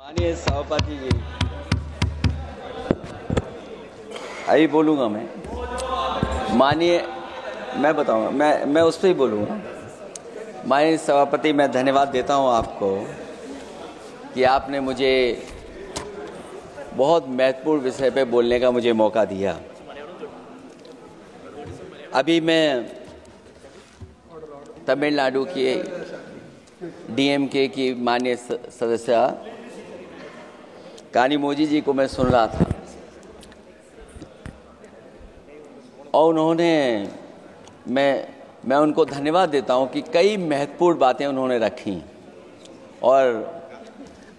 माननीय सभापति जी, अभी बोलूँगा मैं बताऊँगा, मैं उस पर ही बोलूँगा। माननीय सभापति, मैं धन्यवाद देता हूँ आपको कि आपने मुझे बहुत महत्वपूर्ण विषय पे बोलने का मुझे मौका दिया। अभी मैं तमिलनाडु की डीएमके की माननीय सदस्य कानिमोझी जी को मैं सुन रहा था और उन्होंने मैं उनको धन्यवाद देता हूं कि कई महत्वपूर्ण बातें उन्होंने रखी और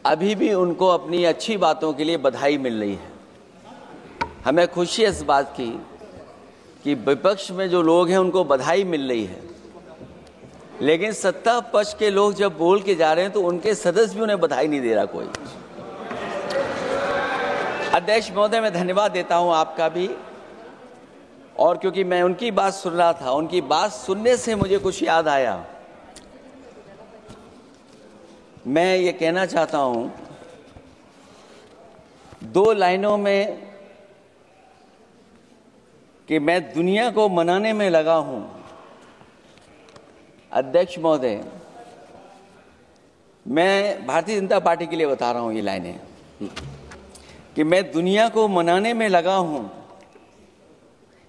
अभी भी उनको अपनी अच्छी बातों के लिए बधाई मिल रही है। हमें खुशी है इस बात की कि विपक्ष में जो लोग हैं उनको बधाई मिल रही है, लेकिन सत्ता पक्ष के लोग जब बोल के जा रहे हैं तो उनके सदस्य भी उन्हें बधाई नहीं दे रहा कोई। अध्यक्ष महोदय, मैं धन्यवाद देता हूं आपका भी, और क्योंकि मैं उनकी बात सुन रहा था, उनकी बात सुनने से मुझे कुछ याद आया। मैं ये कहना चाहता हूं 2 लाइनों में कि मैं दुनिया को मनाने में लगा हूं। अध्यक्ष महोदय, मैं भारतीय जनता पार्टी के लिए बता रहा हूं ये लाइनें कि मैं दुनिया को मनाने में लगा हूं,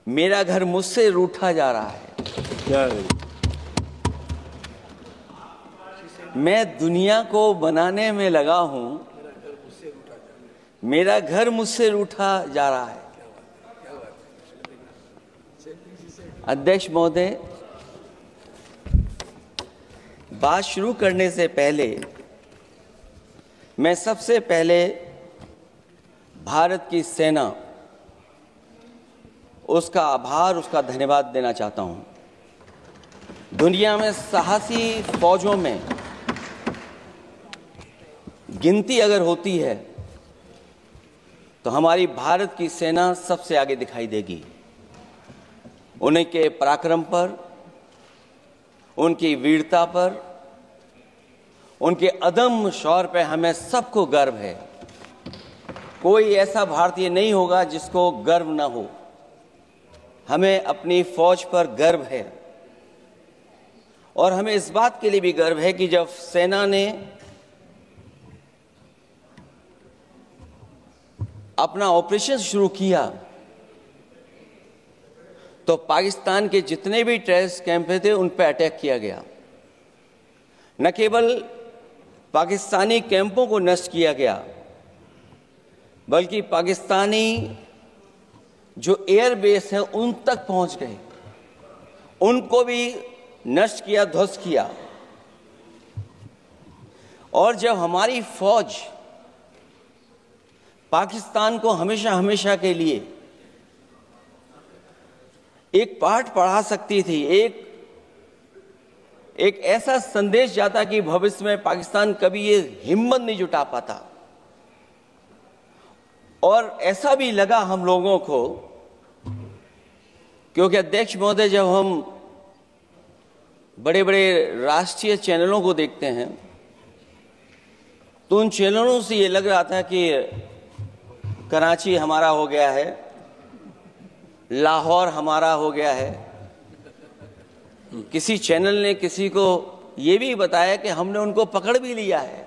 मेरा घर मुझसे रूठा जा रहा है। मैं दुनिया को बनाने में लगा हूं, मेरा घर मुझसे रूठा जा रहा है। अध्यक्ष महोदय, बात शुरू करने से पहले मैं सबसे पहले भारत की सेना, उसका आभार, उसका धन्यवाद देना चाहता हूं। दुनिया में साहसी फौजों में गिनती अगर होती है तो हमारी भारत की सेना सबसे आगे दिखाई देगी। उनके पराक्रम पर, उनकी वीरता पर, उनके अदम्य शौर्य पर हमें सबको गर्व है। कोई ऐसा भारतीय नहीं होगा जिसको गर्व न हो। हमें अपनी फौज पर गर्व है और हमें इस बात के लिए भी गर्व है कि जब सेना ने अपना ऑपरेशन शुरू किया तो पाकिस्तान के जितने भी टेररिस्ट कैंप थे उन पर अटैक किया गया। न केवल पाकिस्तानी कैंपों को नष्ट किया गया, बल्कि पाकिस्तानी जो एयर बेस है उन तक पहुंच गए, उनको भी नष्ट किया, ध्वस्त किया। और जब हमारी फौज पाकिस्तान को हमेशा हमेशा के लिए एक पाठ पढ़ा सकती थी, एक ऐसा संदेश जाता कि भविष्य में पाकिस्तान कभी ये हिम्मत नहीं जुटा पाता, और ऐसा भी लगा हम लोगों को, क्योंकि अध्यक्ष महोदय, जब हम बड़े बड़े राष्ट्रीय चैनलों को देखते हैं तो उन चैनलों से ये लग रहा था कि कराची हमारा हो गया है, लाहौर हमारा हो गया है। किसी चैनल ने किसी को ये भी बताया कि हमने उनको पकड़ भी लिया है।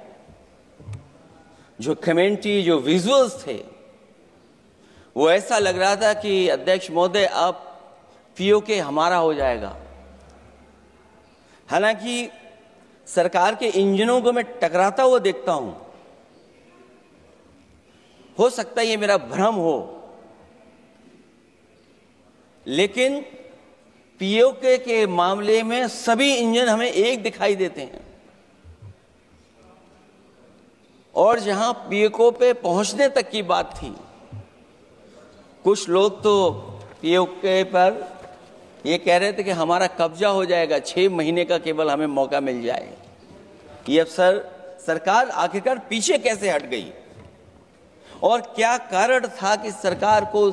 जो कमेंट्री, जो विजुअल्स थे, वो ऐसा लग रहा था कि अध्यक्ष महोदय अब पीओके हमारा हो जाएगा। हालांकि सरकार के इंजनों को मैं टकराता हुआ देखता हूं, हो सकता है ये मेरा भ्रम हो, लेकिन पीओके के मामले में सभी इंजन हमें एक दिखाई देते हैं। और जहां पीओके पे पहुंचने तक की बात थी, कुछ लोग तो पीओके पर ये कह रहे थे कि हमारा कब्जा हो जाएगा, 6 महीने का केवल हमें मौका मिल जाए। ये अफसर सरकार आखिरकार पीछे कैसे हट गई और क्या कारण था कि सरकार को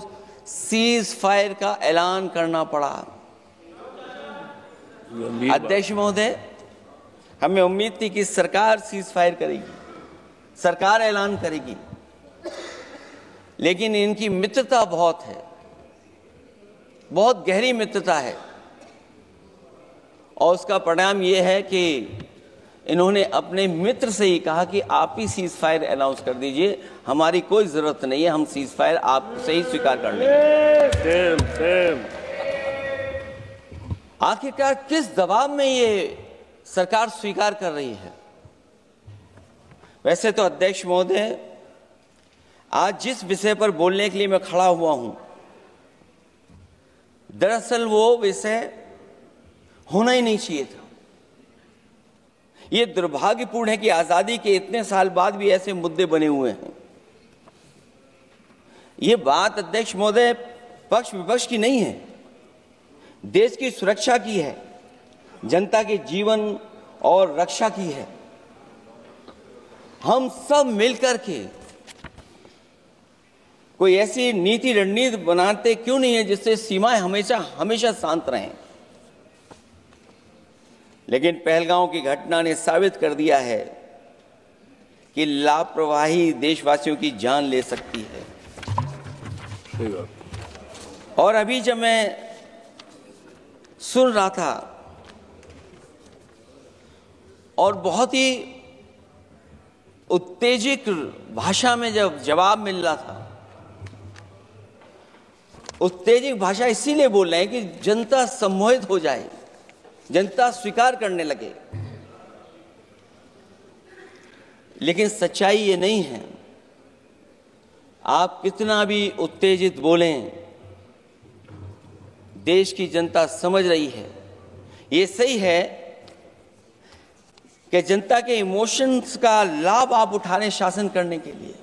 सीज फायर का ऐलान करना पड़ा? अध्यक्ष महोदय, हमें उम्मीद थी कि सरकार सीज फायर करेगी, सरकार ऐलान करेगी, लेकिन इनकी मित्रता बहुत है, बहुत गहरी मित्रता है। और उसका परिणाम यह है कि इन्होंने अपने मित्र से ही कहा कि आप ही सीज फायर अनाउंस कर दीजिए, हमारी कोई जरूरत नहीं है, हम सीज फायर आपसे ही स्वीकार कर लेंगे। आखिरकार किस दबाव में ये सरकार स्वीकार कर रही है? वैसे तो अध्यक्ष महोदय, आज जिस विषय पर बोलने के लिए मैं खड़ा हुआ हूं, दरअसल वो विषय होना ही नहीं चाहिए था। ये दुर्भाग्यपूर्ण है कि आजादी के इतने साल बाद भी ऐसे मुद्दे बने हुए हैं। ये बात अध्यक्ष महोदय पक्ष विपक्ष की नहीं है, देश की सुरक्षा की है, जनता के जीवन और रक्षा की है। हम सब मिलकर के कोई ऐसी नीति रणनीति बनाते क्यों नहीं है जिससे सीमाएं हमेशा हमेशा शांत रहें। लेकिन पहलगांव की घटना ने साबित कर दिया है कि लापरवाही देशवासियों की जान ले सकती है। और अभी जब मैं सुन रहा था और बहुत ही उत्तेजित भाषा में जब जवाब मिल रहा था, उत्तेजित भाषा इसीलिए बोल रहे हैं कि जनता सम्मोहित हो जाए, जनता स्वीकार करने लगे। लेकिन सच्चाई ये नहीं है। आप कितना भी उत्तेजित बोलें, देश की जनता समझ रही है। ये सही है कि जनता के इमोशंस का लाभ आप उठा रहे हैं शासन करने के लिए।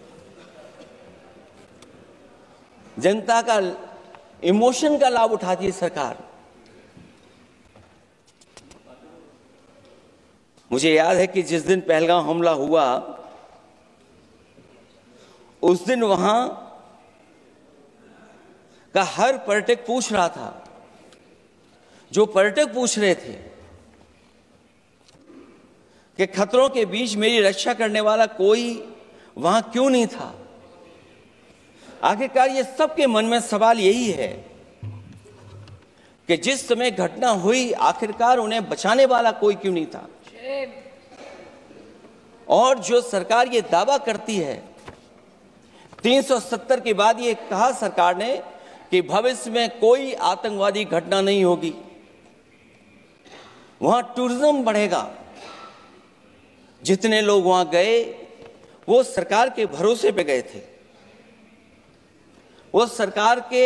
जनता का इमोशन का लाभ उठाती है सरकार। मुझे याद है कि जिस दिन पहलगाम हमला हुआ, उस दिन वहां का हर पर्यटक पूछ रहा था, जो पर्यटक पूछ रहे थे कि खतरों के बीच मेरी रक्षा करने वाला कोई वहां क्यों नहीं था। आखिरकार ये सबके मन में सवाल यही है कि जिस समय घटना हुई, आखिरकार उन्हें बचाने वाला कोई क्यों नहीं था। और जो सरकार ये दावा करती है, 370 के बाद ये कहा सरकार ने कि भविष्य में कोई आतंकवादी घटना नहीं होगी, वहां टूरिज्म बढ़ेगा। जितने लोग वहां गए वो सरकार के भरोसे पे गए थे, वो सरकार के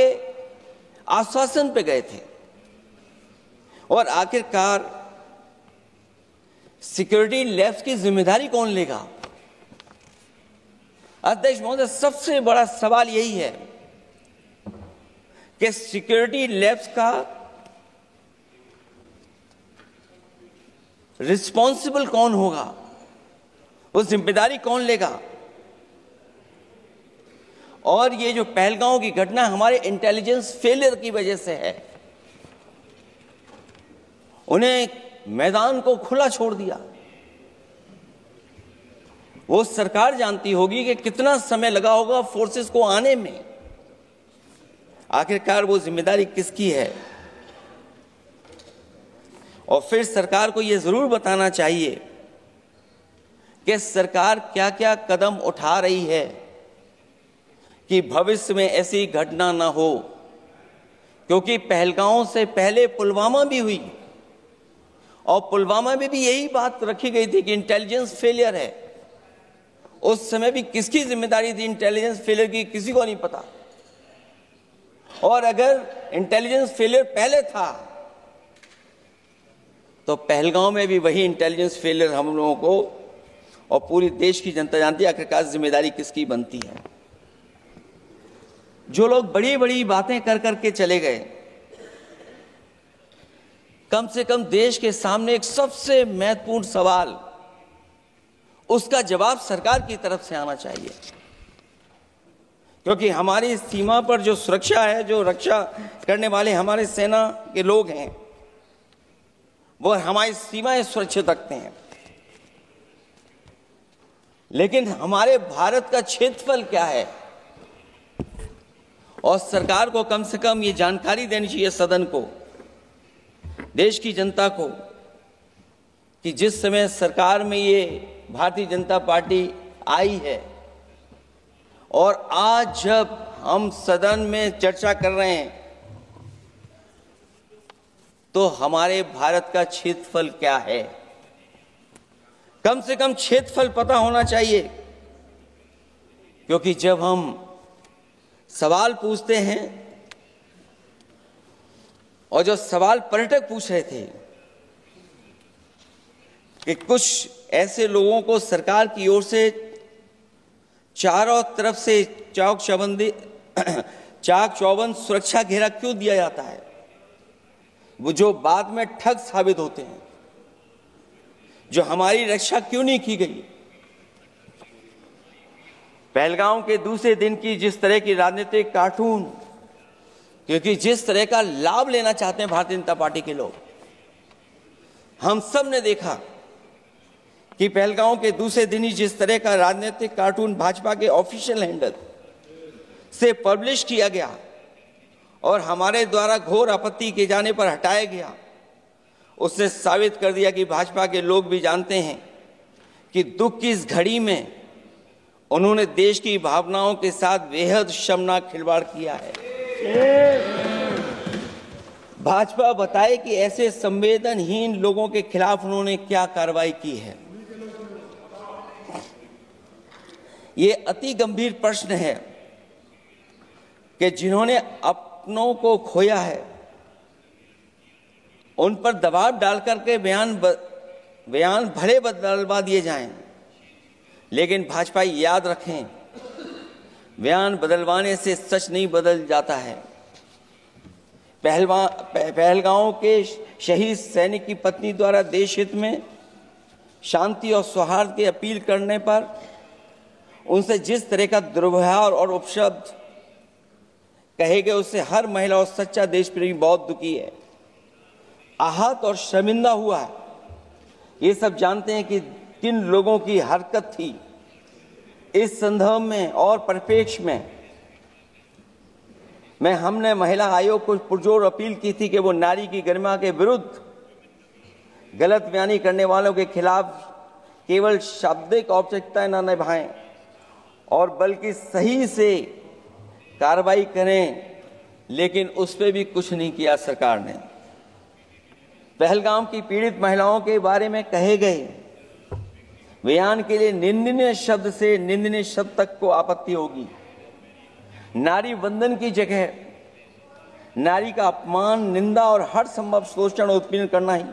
आश्वासन पे गए थे। और आखिरकार सिक्योरिटी लैब्स की जिम्मेदारी कौन लेगा? अध्यक्ष महोदय, सबसे बड़ा सवाल यही है कि सिक्योरिटी लैब्स का रिस्पॉन्सिबल कौन होगा, वो जिम्मेदारी कौन लेगा? और ये जो पहलगांव की घटना हमारे इंटेलिजेंस फेलियर की वजह से है। उन्हें मैदान को खुला छोड़ दिया। वो सरकार जानती होगी कि कितना समय लगा होगा फोर्सेस को आने में। आखिरकार वो जिम्मेदारी किसकी है? और फिर सरकार को यह जरूर बताना चाहिए कि सरकार क्या क्या कदम उठा रही है कि भविष्य में ऐसी घटना ना हो। क्योंकि पहलगांव से पहले पुलवामा भी हुई, और पुलवामा में भी यही बात रखी गई थी कि इंटेलिजेंस फेलियर है। उस समय भी किसकी जिम्मेदारी थी इंटेलिजेंस फेलियर की? किसी को नहीं पता। और अगर इंटेलिजेंस फेलियर पहले था तो पहलगांव में भी वही इंटेलिजेंस फेलियर हम लोगों को और पूरी देश की जनता जानती है आखिरकार जिम्मेदारी किसकी बनती है। जो लोग बड़ी बड़ी बातें कर करके चले गए, कम से कम देश के सामने एक सबसे महत्वपूर्ण सवाल, उसका जवाब सरकार की तरफ से आना चाहिए। क्योंकि हमारी सीमा पर जो सुरक्षा है, जो रक्षा करने वाले हमारे सेना के लोग हैं, वो हमारी सीमाएं सुरक्षित रखते हैं। लेकिन हमारे भारत का क्षेत्रफल क्या है, और सरकार को कम से कम ये जानकारी देनी चाहिए सदन को, देश की जनता को, कि जिस समय सरकार में ये भारतीय जनता पार्टी आई है और आज जब हम सदन में चर्चा कर रहे हैं तो हमारे भारत का क्षेत्रफल क्या है, कम से कम क्षेत्रफल पता होना चाहिए। क्योंकि जब हम सवाल पूछते हैं, और जो सवाल पर्यटक पूछ रहे थे कि कुछ ऐसे लोगों को सरकार की ओर से चारों तरफ से चाक चौबंद सुरक्षा घेरा क्यों दिया जाता है, वो जो बाद में ठग साबित होते हैं, जो हमारी रक्षा क्यों नहीं की गई। पहलगाम के दूसरे दिन की जिस तरह की राजनीतिक कार्टून, क्योंकि जिस तरह का लाभ लेना चाहते हैं भारतीय जनता पार्टी के लोग, हम सब ने देखा कि पहलगाम के दूसरे दिन ही जिस तरह का राजनीतिक कार्टून भाजपा के ऑफिशियल हैंडल से पब्लिश किया गया और हमारे द्वारा घोर आपत्ति किए जाने पर हटाया गया, उसने साबित कर दिया कि भाजपा के लोग भी जानते हैं कि दुख की इस घड़ी में उन्होंने देश की भावनाओं के साथ बेहद शर्मनाक खिलवाड़ किया है। भाजपा बताए कि ऐसे संवेदनहीन लोगों के खिलाफ उन्होंने क्या कार्रवाई की है। ये अति गंभीर प्रश्न है कि जिन्होंने अपनों को खोया है उन पर दबाव डालकर के बयान भले बदलवा दिए जाएं, लेकिन भाजपा याद रखें, बयान बदलवाने से सच नहीं बदल जाता है। पहलगांव के शहीद सैनिक की पत्नी द्वारा देश हित में शांति और सौहार्द की अपील करने पर उनसे जिस तरह का दुर्व्यवहार और उपशब्द कहे गए, उससे हर महिला और सच्चा देश प्रेमी बहुत दुखी है, आहत और शर्मिंदा हुआ है। ये सब जानते हैं कि किन लोगों की हरकत थी। इस संदर्भ में और परिप्रेक्ष्य में हमने महिला आयोग को पुरजोर अपील की थी कि वो नारी की गरिमा के विरुद्ध गलत बयानी करने वालों के खिलाफ केवल शाब्दिक औपचारिकताएं न निभाएं और बल्कि सही से कार्रवाई करें, लेकिन उस पर भी कुछ नहीं किया सरकार ने। पहलगाम की पीड़ित महिलाओं के बारे में कहे गए बयान के लिए निंदनीय शब्द से निंदनीय शब्द तक को आपत्ति होगी। नारी वंदन की जगह नारी का अपमान, निंदा और हर संभव शोषण उत्पीड़न करना ही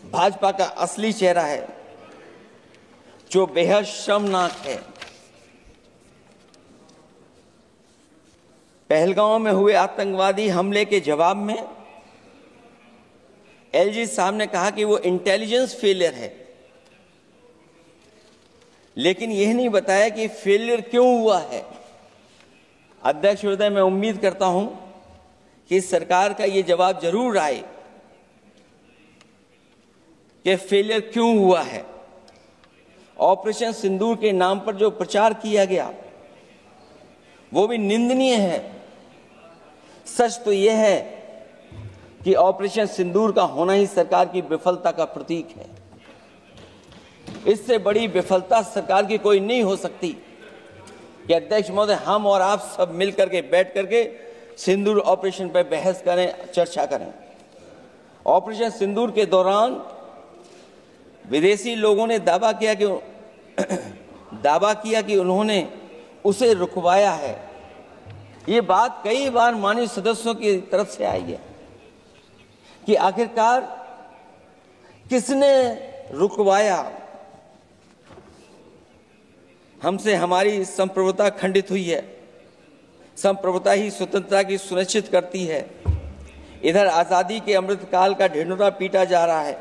भाजपा का असली चेहरा है, जो बेहद शर्मनाक है। पहलगाम में हुए आतंकवादी हमले के जवाब में एलजी साहब ने कहा कि वो इंटेलिजेंस फेलियर है, लेकिन यह नहीं बताया कि फेलियर क्यों हुआ है। अध्यक्ष महोदय, मैं उम्मीद करता हूं कि सरकार का ये जवाब जरूर आए कि फेलियर क्यों हुआ है। ऑपरेशन सिंदूर के नाम पर जो प्रचार किया गया वो भी निंदनीय है। सच तो यह है कि ऑपरेशन सिंदूर का होना ही सरकार की विफलता का प्रतीक है। इससे बड़ी विफलता सरकार की कोई नहीं हो सकती कि अध्यक्ष महोदय, हम और आप सब मिलकर के बैठ करके सिंदूर ऑपरेशन पर बहस करें, चर्चा करें। ऑपरेशन सिंदूर के दौरान विदेशी लोगों ने दावा किया कि उन्होंने उसे रुकवाया है। ये बात कई बार माननीय सदस्यों की तरफ से आई है कि आखिरकार किसने रुकवाया। हमसे हमारी संप्रभुता खंडित हुई है। संप्रभुता ही स्वतंत्रता की सुनिश्चित करती है। इधर आजादी के अमृत काल का ढिंढोरा पीटा जा रहा है,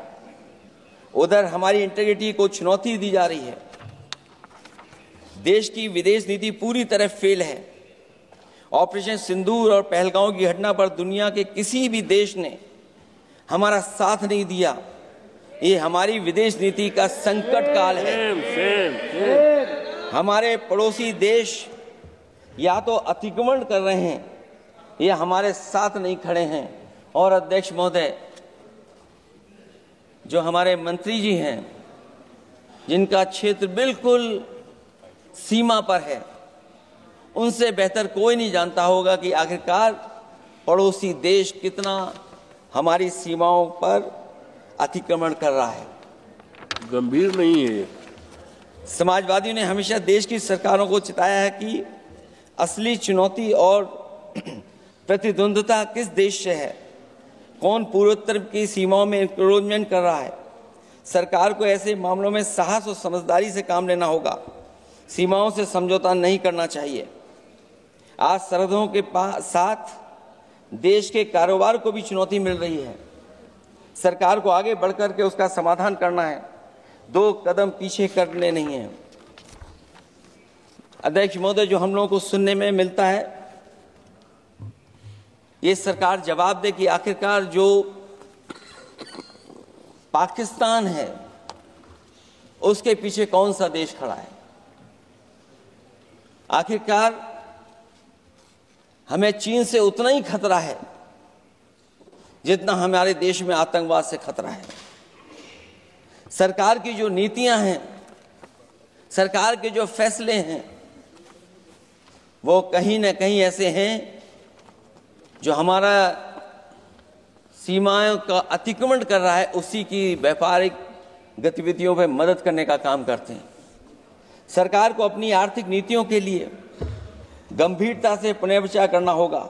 उधर हमारी इंटीग्रिटी को चुनौती दी जा रही है। देश की विदेश नीति पूरी तरह फेल है। ऑपरेशन सिंदूर और पहलगांव की घटना पर दुनिया के किसी भी देश ने हमारा साथ नहीं दिया। ये हमारी विदेश नीति का संकट काल है। हमारे पड़ोसी देश या तो अतिक्रमण कर रहे हैं या हमारे साथ नहीं खड़े हैं। और अध्यक्ष महोदय, जो हमारे मंत्री जी हैं, जिनका क्षेत्र बिल्कुल सीमा पर है, उनसे बेहतर कोई नहीं जानता होगा कि आखिरकार पड़ोसी देश कितना हमारी सीमाओं पर अतिक्रमण कर रहा है। गंभीर नहीं है। समाजवादियों ने हमेशा देश की सरकारों को चिताया है कि असली चुनौती और प्रतिद्वंद्विता किस देश से है, कौन पूर्वोत्तर की सीमाओं में इंक्रोचमेंट कर रहा है। सरकार को ऐसे मामलों में साहस और समझदारी से काम लेना होगा, सीमाओं से समझौता नहीं करना चाहिए। आज सरहदों के साथ देश के कारोबार को भी चुनौती मिल रही है। सरकार को आगे बढ़कर के उसका समाधान करना है, 2 कदम पीछे करने नहीं है। अध्यक्ष महोदय, जो हम लोगों को सुनने में मिलता है, ये सरकार जवाब दे कि आखिरकार जो पाकिस्तान है उसके पीछे कौन सा देश खड़ा है। आखिरकार हमें चीन से उतना ही खतरा है जितना हमारे देश में आतंकवाद से खतरा है। सरकार की जो नीतियां हैं, सरकार के जो फैसले हैं, वो कहीं ना कहीं ऐसे हैं जो हमारा सीमाओं का अतिक्रमण कर रहा है, उसी की व्यापारिक गतिविधियों में मदद करने का काम करते हैं। सरकार को अपनी आर्थिक नीतियों के लिए गंभीरता से पुनर्विचार करना होगा।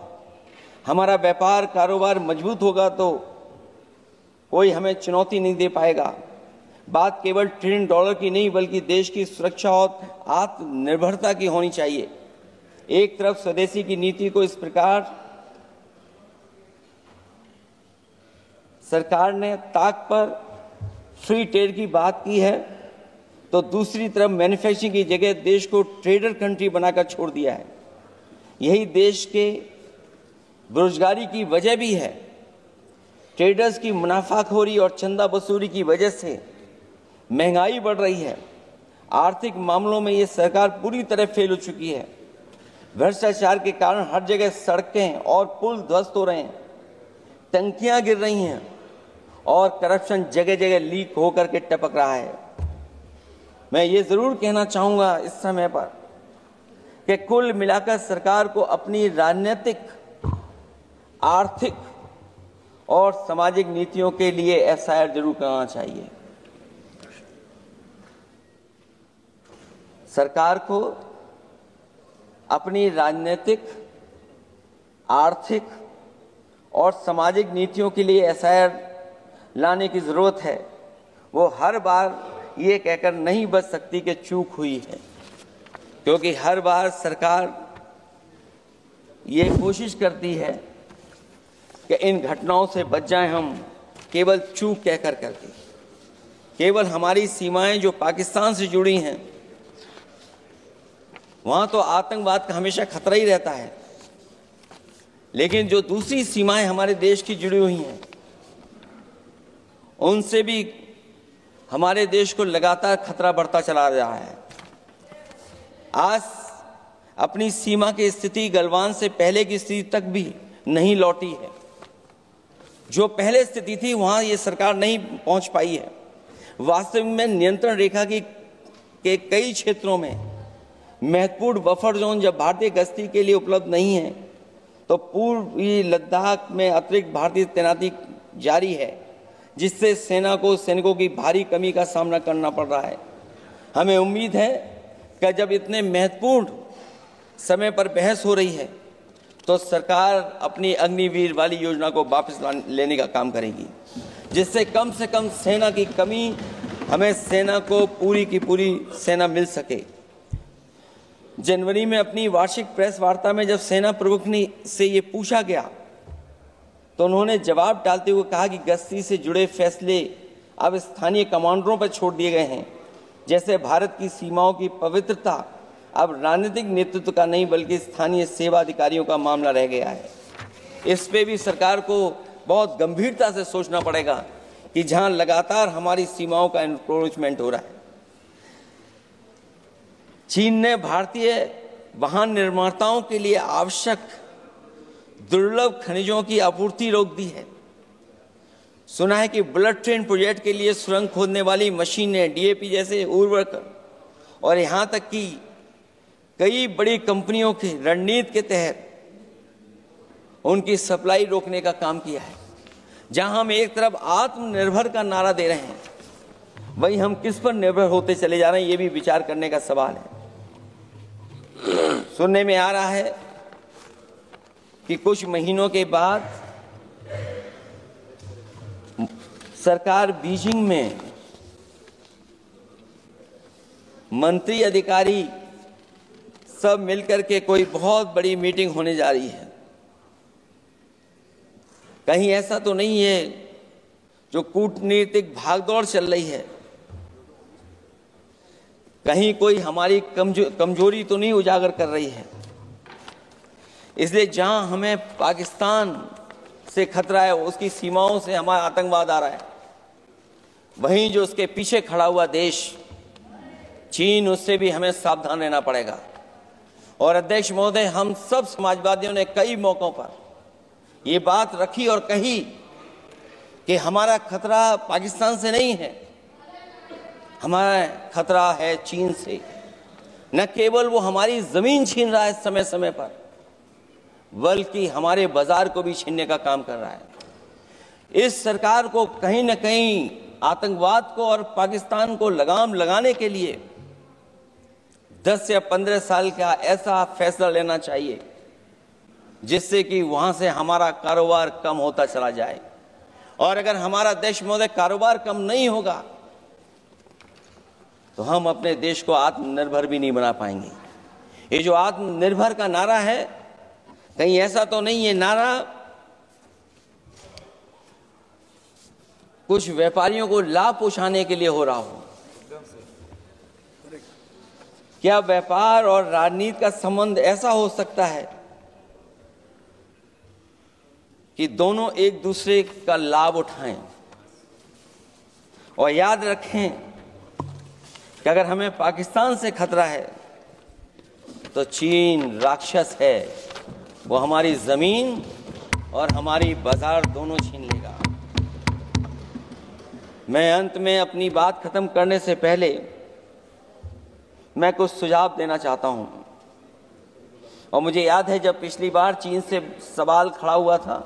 हमारा व्यापार कारोबार मजबूत होगा तो कोई हमें चुनौती नहीं दे पाएगा। बात केवल $1 ट्रिलियन की नहीं, बल्कि देश की सुरक्षा और आत्मनिर्भरता की होनी चाहिए। एक तरफ स्वदेशी की नीति को इस प्रकार सरकार ने ताक पर फ्री ट्रेड की बात की है, तो दूसरी तरफ मैन्युफैक्चरिंग की जगह देश को ट्रेडर कंट्री बनाकर छोड़ दिया है। यही देश के बेरोजगारी की वजह भी है। ट्रेडर्स की मुनाफाखोरी और चंदा वसूली की वजह से महंगाई बढ़ रही है। आर्थिक मामलों में ये सरकार पूरी तरह फेल हो चुकी है। भ्रष्टाचार के कारण हर जगह सड़कें और पुल ध्वस्त हो रहे हैं, टंकियां गिर रही हैं और करप्शन जगह जगह लीक होकर के टपक रहा है। मैं ये जरूर कहना चाहूंगा इस समय पर कि कुल मिलाकर सरकार को अपनी राजनीतिक, आर्थिक और सामाजिक नीतियों के लिए एफआईआर जरूर करना चाहिए। सरकार को अपनी राजनीतिक, आर्थिक और सामाजिक नीतियों के लिए एफआईआर लाने की जरूरत है। वो हर बार ये कहकर नहीं बच सकती कि चूक हुई है, क्योंकि हर बार सरकार ये कोशिश करती है कि इन घटनाओं से बच जाएं हम, केवल चूक कहकर करके। केवल हमारी सीमाएं जो पाकिस्तान से जुड़ी हैं, वहां तो आतंकवाद का हमेशा खतरा ही रहता है, लेकिन जो दूसरी सीमाएं हमारे देश की जुड़ी हुई हैं, उनसे भी हमारे देश को लगातार खतरा बढ़ता चला रहा है। आज अपनी सीमा की स्थिति गलवान से पहले की स्थिति तक भी नहीं लौटी है। जो पहले स्थिति थी वहां ये सरकार नहीं पहुंच पाई है। वास्तविक में नियंत्रण रेखा के कई क्षेत्रों में महत्वपूर्ण बफर जोन जब भारतीय गश्ती के लिए उपलब्ध नहीं है, तो पूर्वी लद्दाख में अतिरिक्त भारतीय तैनाती जारी है, जिससे सेना को सैनिकों की भारी कमी का सामना करना पड़ रहा है। हमें उम्मीद है कि जब इतने महत्वपूर्ण समय पर बहस हो रही है, तो सरकार अपनी अग्निवीर वाली योजना को वापस लेने का काम करेगी, जिससे कम से कम सेना की कमी, हमें सेना को पूरी की पूरी सेना मिल सके। जनवरी में अपनी वार्षिक प्रेस वार्ता में जब सेना प्रमुख ने से ये पूछा गया, तो उन्होंने जवाब डालते हुए कहा कि गश्ती से जुड़े फैसले अब स्थानीय कमांडरों पर छोड़ दिए गए हैं। जैसे भारत की सीमाओं की पवित्रता अब राजनीतिक नेतृत्व का नहीं, बल्कि स्थानीय सेवा अधिकारियों का मामला रह गया है। इस पे भी सरकार को बहुत गंभीरता से सोचना पड़ेगा कि जहां लगातार हमारी सीमाओं का एनक्रोचमेंट हो रहा है। चीन ने भारतीय वाहन निर्माताओं के लिए आवश्यक दुर्लभ खनिजों की आपूर्ति रोक दी है। सुना है कि बुलेट ट्रेन प्रोजेक्ट के लिए सुरंग खोदने वाली मशीनें, डीएपी जैसे उर्वरक और यहां तक कि कई बड़ी कंपनियों की रणनीति के तहत उनकी सप्लाई रोकने का काम किया है। जहां हम एक तरफ आत्मनिर्भर का नारा दे रहे हैं, वहीं हम किस पर निर्भर होते चले जा रहे हैं, ये भी विचार करने का सवाल है। सुनने में आ रहा है कि कुछ महीनों के बाद सरकार बीजिंग में मंत्री अधिकारी सब मिलकर के कोई बहुत बड़ी मीटिंग होने जा रही है। कहीं ऐसा तो नहीं है जो कूटनीतिक भागदौड़ चल रही है, कहीं कोई हमारी कमजोरी तो नहीं उजागर कर रही है। इसलिए जहां हमें पाकिस्तान से खतरा है, उसकी सीमाओं से हमारा आतंकवाद आ रहा है, वहीं जो उसके पीछे खड़ा हुआ देश चीन, उससे भी हमें सावधान रहना पड़ेगा। और अध्यक्ष महोदय, हम सब समाजवादियों ने कई मौकों पर ये बात रखी और कही कि हमारा खतरा पाकिस्तान से नहीं है, हमारा खतरा है चीन से। न केवल वो हमारी जमीन छीन रहा है समय समय पर, बल्कि हमारे बाजार को भी छीनने का काम कर रहा है। इस सरकार को कहीं न कहीं आतंकवाद को और पाकिस्तान को लगाम लगाने के लिए 10 या 15 साल का ऐसा फैसला लेना चाहिए जिससे कि वहां से हमारा कारोबार कम होता चला जाए। और अगर हमारा देश महोदय कारोबार कम नहीं होगा तो हम अपने देश को आत्मनिर्भर भी नहीं बना पाएंगे। ये जो आत्मनिर्भर का नारा है, कहीं ऐसा तो नहीं है नारा कुछ व्यापारियों को लाभ पहुंचाने के लिए हो रहा हो। क्या व्यापार और राजनीति का संबंध ऐसा हो सकता है कि दोनों एक दूसरे का लाभ उठाएं? और याद रखें कि अगर हमें पाकिस्तान से खतरा है तो चीन राक्षस है, वो हमारी जमीन और हमारी बाजार दोनों छीन लेगा। मैं अंत में अपनी बात खत्म करने से पहले मैं कुछ सुझाव देना चाहता हूं। और मुझे याद है जब पिछली बार चीन से सवाल खड़ा हुआ था,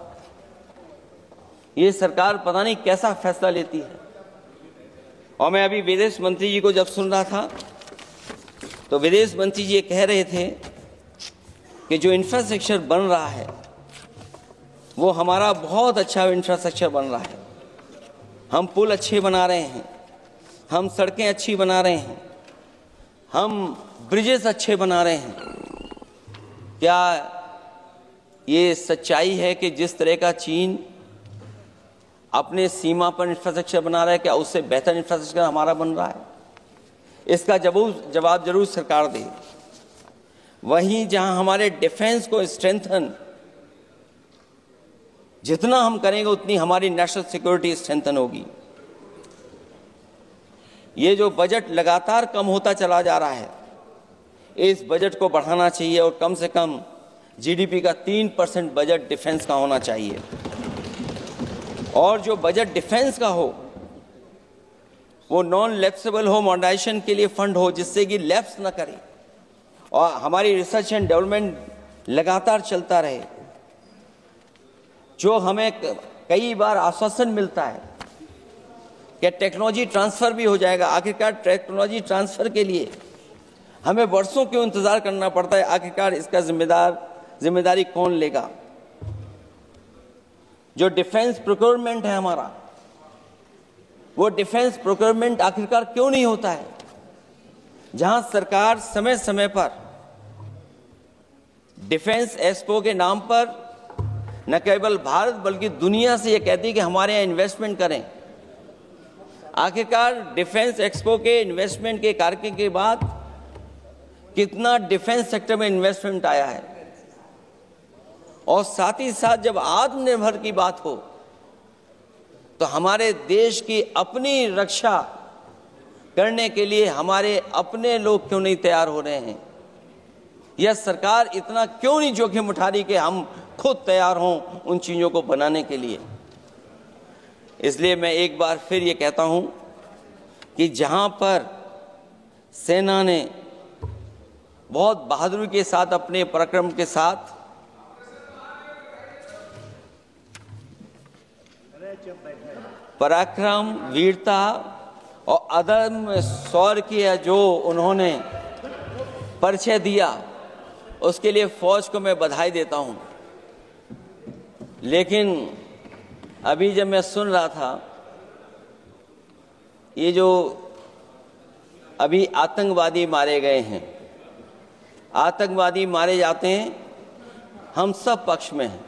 ये सरकार पता नहीं कैसा फैसला लेती है। और मैं अभी विदेश मंत्री जी को जब सुन रहा था तो विदेश मंत्री जी ये कह रहे थे कि जो इंफ्रास्ट्रक्चर बन रहा है वो हमारा बहुत अच्छा इंफ्रास्ट्रक्चर बन रहा है। हम पुल अच्छे बना रहे हैं, हम सड़कें अच्छी बना रहे हैं, हम ब्रिजेस अच्छे बना रहे हैं। क्या ये सच्चाई है कि जिस तरह का चीन अपने सीमा पर इंफ्रास्ट्रक्चर बना रहा है, क्या उससे बेहतर इंफ्रास्ट्रक्चर हमारा बन रहा है? इसका जवाब जरूर सरकार दे। वहीं जहां हमारे डिफेंस को स्ट्रेंथन जितना हम करेंगे उतनी हमारी नेशनल सिक्योरिटी स्ट्रेंथन होगी। ये जो बजट लगातार कम होता चला जा रहा है, इस बजट को बढ़ाना चाहिए और कम से कम जीडीपी का 3% बजट डिफेंस का होना चाहिए। और जो बजट डिफेंस का हो वो नॉन लैप्सेबल हो, मॉडर्नाइजेशन के लिए फंड हो जिससे कि लैप्स ना करे और हमारी रिसर्च एंड डेवलपमेंट लगातार चलता रहे। जो हमें कई बार आश्वासन मिलता है कि टेक्नोलॉजी ट्रांसफर भी हो जाएगा, आखिरकार टेक्नोलॉजी ट्रांसफर के लिए हमें वर्षों क्यों इंतजार करना पड़ता है? आखिरकार इसका जिम्मेदारी कौन लेगा? जो डिफेंस प्रोक्योरमेंट है हमारा, वो डिफेंस प्रोक्योरमेंट आखिरकार क्यों नहीं होता है? जहां सरकार समय समय पर डिफेंस एक्सपो के नाम पर न केवल भारत बल्कि दुनिया से ये कहती है कि हमारे यहाँ इन्वेस्टमेंट करें। आखिरकार डिफेंस एक्सपो के इन्वेस्टमेंट के कार्यक्रम के बाद कितना डिफेंस सेक्टर में इन्वेस्टमेंट आया है? और साथ ही साथ जब आत्मनिर्भर की बात हो तो हमारे देश की अपनी रक्षा करने के लिए हमारे अपने लोग क्यों नहीं तैयार हो रहे हैं? यह सरकार इतना क्यों नहीं जोखिम उठा रही कि हम खुद तैयार हों उन चीज़ों को बनाने के लिए? इसलिए मैं एक बार फिर ये कहता हूं कि जहां पर सेना ने बहुत बहादुरी के साथ, अपने पराक्रम के साथ पराक्रम, वीरता और अदम्य शौर्य की जो उन्होंने परिचय दिया, उसके लिए फौज को मैं बधाई देता हूं। लेकिन अभी जब मैं सुन रहा था, ये जो अभी आतंकवादी मारे गए हैं, आतंकवादी मारे जाते हैं, हम सब पक्ष में हैं,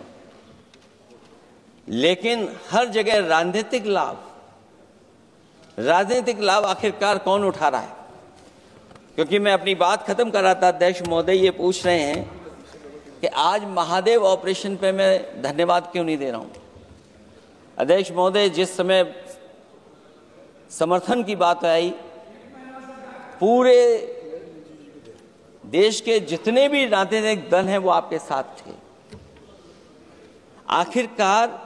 लेकिन हर जगह राजनीतिक लाभ आखिरकार कौन उठा रहा है? क्योंकि मैं अपनी बात खत्म कर रहा था, अध्यक्ष महोदय ये पूछ रहे हैं कि आज महादेव ऑपरेशन पे मैं धन्यवाद क्यों नहीं दे रहा हूं। अध्यक्ष महोदय, जिस समय समर्थन की बात आई, पूरे देश के जितने भी राजनीतिक दल हैं वो आपके साथ थे। आखिरकार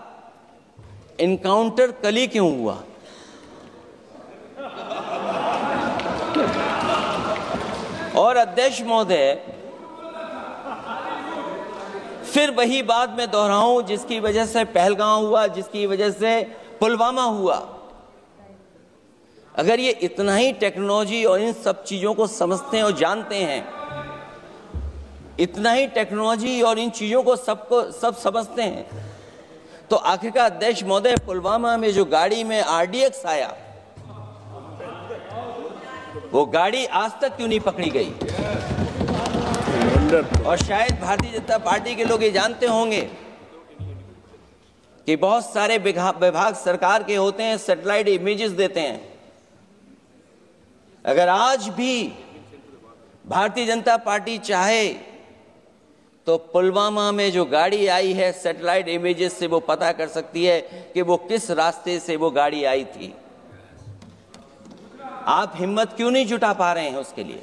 इनकाउंटर कल ही क्यों हुआ? और अध्यक्ष महोदय, फिर वही बात मैं दोहराऊं जिसकी वजह से पहलगांव हुआ, जिसकी वजह से पुलवामा हुआ। अगर ये इतना ही टेक्नोलॉजी और इन सब चीजों को समझते हैं और जानते हैं, इतना ही टेक्नोलॉजी और इन चीजों को सब समझते हैं, तो आखिरकार अध्यक्ष महोदय, पुलवामा में जो गाड़ी में RDX आया, वो गाड़ी आज तक क्यों नहीं पकड़ी गई? और शायद भारतीय जनता पार्टी के लोग ये जानते होंगे कि बहुत सारे विभाग सरकार के होते हैं, सैटेलाइट इमेजेस देते हैं। अगर आज भी भारतीय जनता पार्टी चाहे तो पुलवामा में जो गाड़ी आई है, सैटेलाइट इमेजेस से वो पता कर सकती है कि वो किस रास्ते से वो गाड़ी आई थी। आप हिम्मत क्यों नहीं जुटा पा रहे हैं उसके लिए?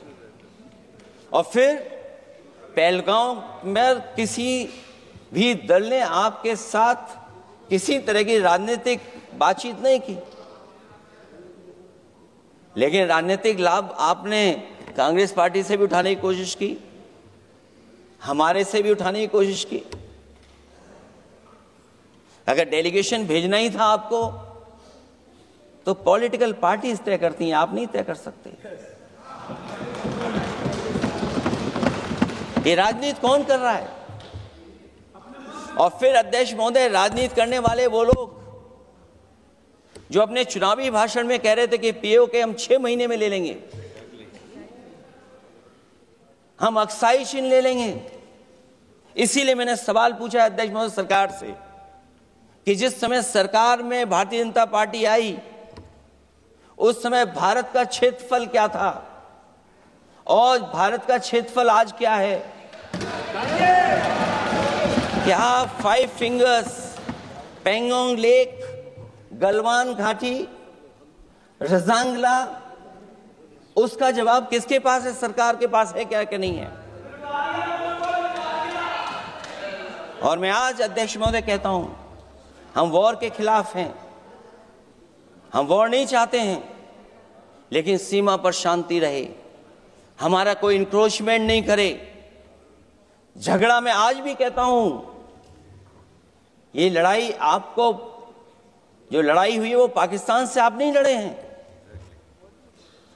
और फिर पहलगांव में किसी भी दल ने आपके साथ किसी तरह की राजनीतिक बातचीत नहीं की, लेकिन राजनीतिक लाभ आपने कांग्रेस पार्टी से भी उठाने की कोशिश की, हमारे से भी उठाने की कोशिश की। अगर डेलीगेशन भेजना ही था आपको तो पॉलिटिकल पार्टीज तय करती हैं, आप नहीं तय कर सकते। ये राजनीति कौन कर रहा है? और फिर अध्यक्ष महोदय, राजनीति करने वाले वो लोग जो अपने चुनावी भाषण में कह रहे थे कि POK हम 6 महीने में ले लेंगे, हम अक्साई चिन्ह ले लेंगे। इसीलिए मैंने सवाल पूछा अध्यक्ष महोदय सरकार से कि जिस समय सरकार में भारतीय जनता पार्टी आई, उस समय भारत का क्षेत्रफल क्या था और भारत का क्षेत्रफल आज क्या है? क्या 5 फिंगर्स, पेंगोंग लेक, गलवान घाटी, रजांगला, उसका जवाब किसके पास है? सरकार के पास है क्या कि नहीं है? और मैं आज अध्यक्ष महोदय कहता हूं, हम वॉर के खिलाफ हैं, हम वॉर नहीं चाहते हैं, लेकिन सीमा पर शांति रहे, हमारा कोई इंक्रोचमेंट नहीं करे। झगड़ा मैं आज भी कहता हूं, ये लड़ाई आपको, जो लड़ाई हुई है वो पाकिस्तान से आप नहीं लड़े हैं।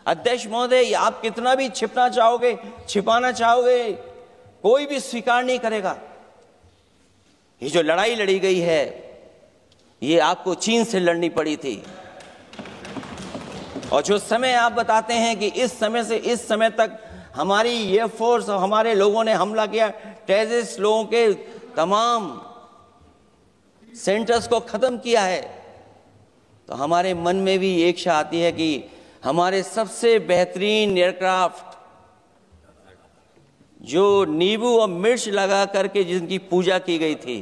अध्यक्ष महोदय, आप कितना भी छिपना चाहोगे, छिपाना चाहोगे, कोई भी स्वीकार नहीं करेगा। ये जो लड़ाई लड़ी गई है, ये आपको चीन से लड़नी पड़ी थी। और जो समय आप बताते हैं कि इस समय से इस समय तक हमारी एयरफोर्स और हमारे लोगों ने हमला किया, टेररिस्ट लोगों के तमाम सेंटर्स को खत्म किया है, तो हमारे मन में भी एक इच्छा आती है कि हमारे सबसे बेहतरीन एयरक्राफ्ट जो नींबू और मिर्च लगा करके जिनकी पूजा की गई थी,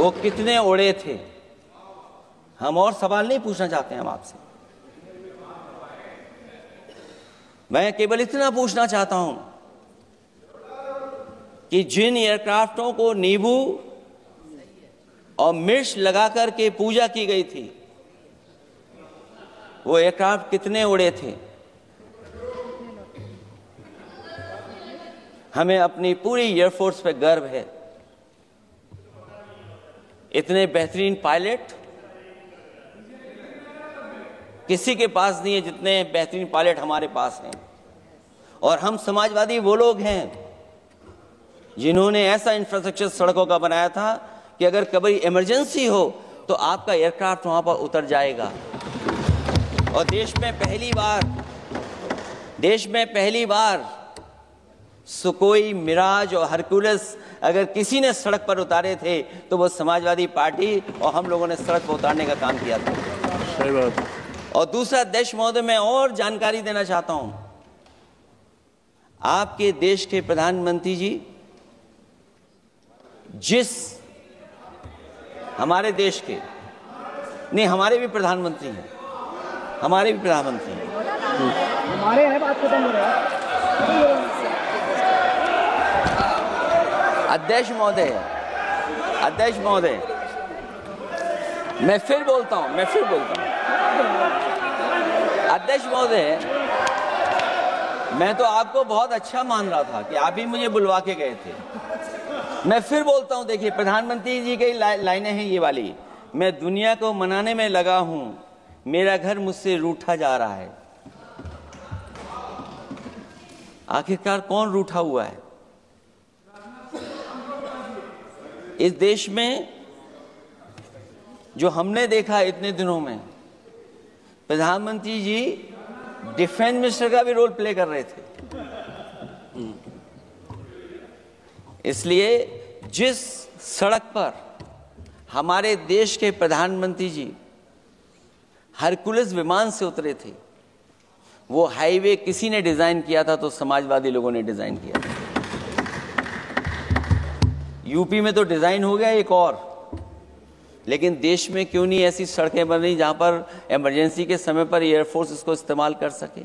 वो कितने उड़े थे? हम और सवाल नहीं पूछना चाहते हैं हम आपसे। मैं केवल इतना पूछना चाहता हूं कि जिन एयरक्राफ्टों को नींबू और मिर्च लगाकर के पूजा की गई थी, वो एयरक्राफ्ट कितने उड़े थे? हमें अपनी पूरी एयरफोर्स पे गर्व है। इतने बेहतरीन पायलट किसी के पास नहीं है जितने बेहतरीन पायलट हमारे पास हैं। और हम समाजवादी वो लोग हैं जिन्होंने ऐसा इंफ्रास्ट्रक्चर सड़कों का बनाया था कि अगर कभी इमरजेंसी हो तो आपका एयरक्राफ्ट वहां पर उतर जाएगा। और देश में पहली बार सुकोई, मिराज और हरकुलस अगर किसी ने सड़क पर उतारे थे तो वो समाजवादी पार्टी और हम लोगों ने सड़क पर उतारने का काम किया था। सही बात। और दूसरा, अध्यक्ष महोदय, मैं और जानकारी देना चाहता हूं। आपके देश के प्रधानमंत्री जी हमारे देश के नहीं, हमारे भी प्रधानमंत्री हैं, हमारे हैं बात खत्म हो रहा है। अध्यक्ष महोदय, मैं फिर बोलता हूं। अध्यक्ष महोदय, मैं तो आपको बहुत अच्छा मान रहा था कि आप ही मुझे बुलवा के गए थे। मैं फिर बोलता हूं, देखिए प्रधानमंत्री जी की लाइनें हैं ये वाली, मैं दुनिया को मनाने में लगा हूं, मेरा घर मुझसे रूठा जा रहा है। आखिरकार कौन रूठा हुआ है? इस देश में जो हमने देखा इतने दिनों में, प्रधानमंत्री जी डिफेंस मिनिस्टर का भी रोल प्ले कर रहे थे। इसलिए जिस सड़क पर हमारे देश के प्रधानमंत्री जी हरकुलस विमान से उतरे थे, वो हाईवे किसी ने डिजाइन किया था? तो समाजवादी लोगों ने डिजाइन किया था। यूपी में तो डिजाइन हो गया एक और, लेकिन देश में क्यों नहीं ऐसी सड़कें बन रही जहां पर इमरजेंसी के समय पर एयरफोर्स इसको इस्तेमाल कर सके?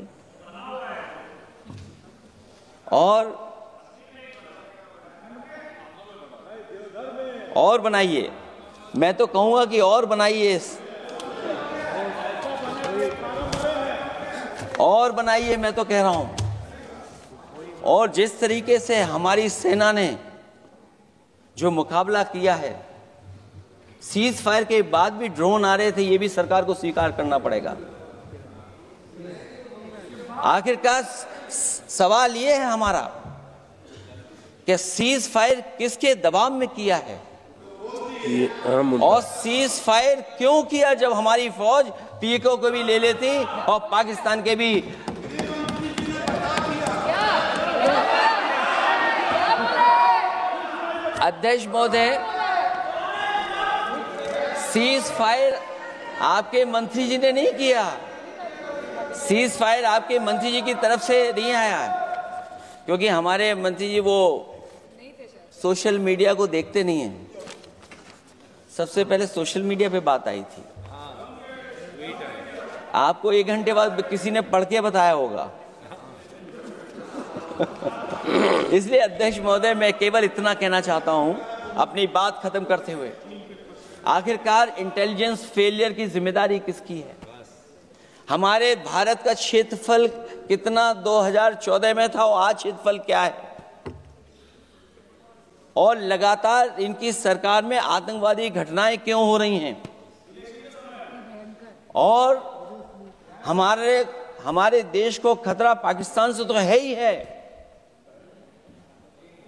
और बनाइए, मैं तो कहूंगा कि और बनाइए, मैं तो कह रहा हूं। और जिस तरीके से हमारी सेना ने जो मुकाबला किया है, सीज फायर के बाद भी ड्रोन आ रहे थे, ये भी सरकार को स्वीकार करना पड़ेगा। आखिरकार सवाल ये है हमारा कि सीज फायर किसके दबाव में किया है और सीज फायर क्यों किया जब हमारी फौज पीओके को भी ले लेती और पाकिस्तान के भी। अध्यक्ष महोदय, सीज फायर आपके मंत्री जी ने नहीं किया, सीज फायर आपके मंत्री जी की तरफ से नहीं आया, क्योंकि हमारे मंत्री जी वो सोशल मीडिया को देखते नहीं हैं। सबसे पहले सोशल मीडिया पे बात आई थी, आपको 1 घंटे बाद किसी ने पढ़ के बताया होगा। इसलिए अध्यक्ष महोदय, मैं केवल इतना कहना चाहता हूं अपनी बात खत्म करते हुए, आखिरकार इंटेलिजेंस फेलियर की जिम्मेदारी किसकी है? हमारे भारत का क्षेत्रफल कितना 2014 में था और आज क्षेत्रफल क्या है? और लगातार इनकी सरकार में आतंकवादी घटनाएं क्यों हो रही हैं? और हमारे देश को खतरा पाकिस्तान से तो है ही है,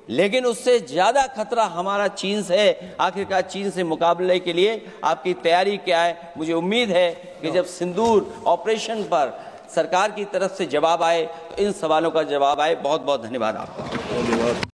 लेकिन उससे ज्यादा खतरा हमारा चीन से है। आखिरकार चीन से मुकाबले के लिए आपकी तैयारी क्या है? मुझे उम्मीद है कि जब सिंदूर ऑपरेशन पर सरकार की तरफ से जवाब आए तो इन सवालों का जवाब आए। बहुत बहुत धन्यवाद आपका।